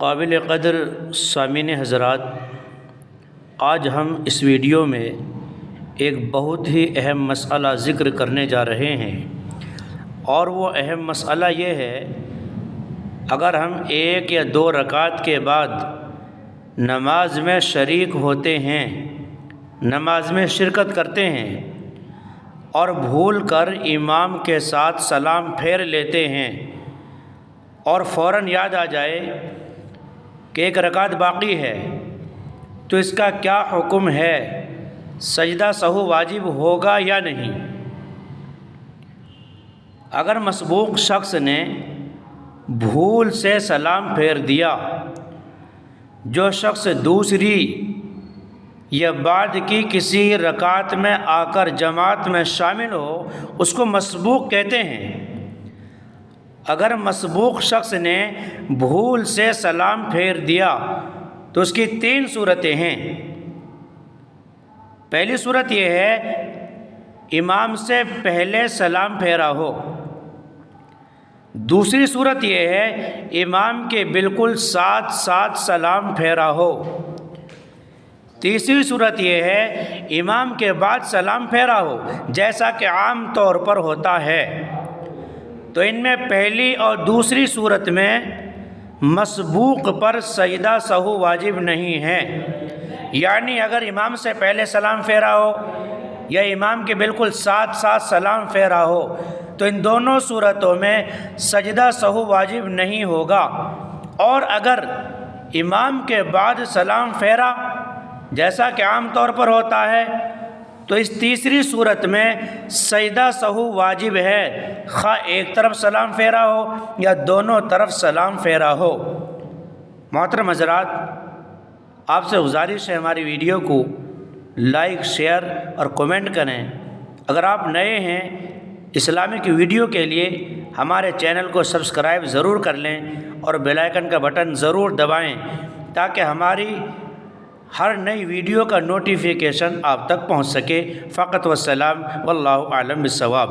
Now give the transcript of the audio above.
قابل قدر سامعین حضرات، آج ہم اس ویڈیو میں ایک بہت ہی اہم مسئلہ ذکر کرنے جا رہے ہیں، اور وہ اہم مسئلہ یہ ہے، اگر ہم 1 یا 2 رکعت کے بعد نماز میں شریک ہوتے ہیں، نماز میں شرکت کرتے ہیں اور بھول کر امام کے ساتھ سلام پھیر لیتے ہیں اور فوراً یاد آ جائے کہ 1 رکعت باقی ہے، تو اس کا کیا حکم ہے؟ سجدہ سہو واجب ہوگا یا نہیں؟ اگر مسبوق شخص نے بھول سے سلام پھیر دیا، جو شخص دوسری یا بعد کی کسی رکعت میں آ کر جماعت میں شامل ہو، اس کو مسبوق کہتے ہیں۔ اگر مسبوق شخص نے بھول سے سلام پھیر دیا تو اس کی 3 صورتیں ہیں۔ پہلی صورت یہ ہے، امام سے پہلے سلام پھیرا ہو۔ دوسری صورت یہ ہے، امام کے بالکل ساتھ ساتھ سلام پھیرا ہو۔ تیسری صورت یہ ہے، امام کے بعد سلام پھیرا ہو، جیسا کہ عام طور پر ہوتا ہے۔ تو ان میں پہلی اور دوسری صورت میں مسبوق پر سجدہ سہو واجب نہیں ہے، یعنی اگر امام سے پہلے سلام پھیرا ہو یا امام کے بالکل ساتھ ساتھ سلام پھیرا ہو، تو ان دونوں صورتوں میں سجدہ سہو واجب نہیں ہوگا۔ اور اگر امام کے بعد سلام پھیرا، جیسا کہ عام طور پر ہوتا ہے، تو اس تیسری صورت میں سجدہ سہو واجب ہے، خواہ ایک طرف سلام پھیرا ہو یا دونوں طرف سلام پھیرا ہو۔ محترم حضرات، آپ سے گزارش ہے ہماری ویڈیو کو لائک، شیئر اور کومنٹ کریں۔ اگر آپ نئے ہیں، اسلامک ویڈیو کے لیے ہمارے چینل کو سبسکرائب ضرور کر لیں اور بیل آئیکن کا بٹن ضرور دبائیں، تاکہ ہماری ہر نئی ویڈیو کا نوٹیفیکیشن آپ تک پہنچ سکے۔ فقط والسلام، واللہ اعلم بالصواب۔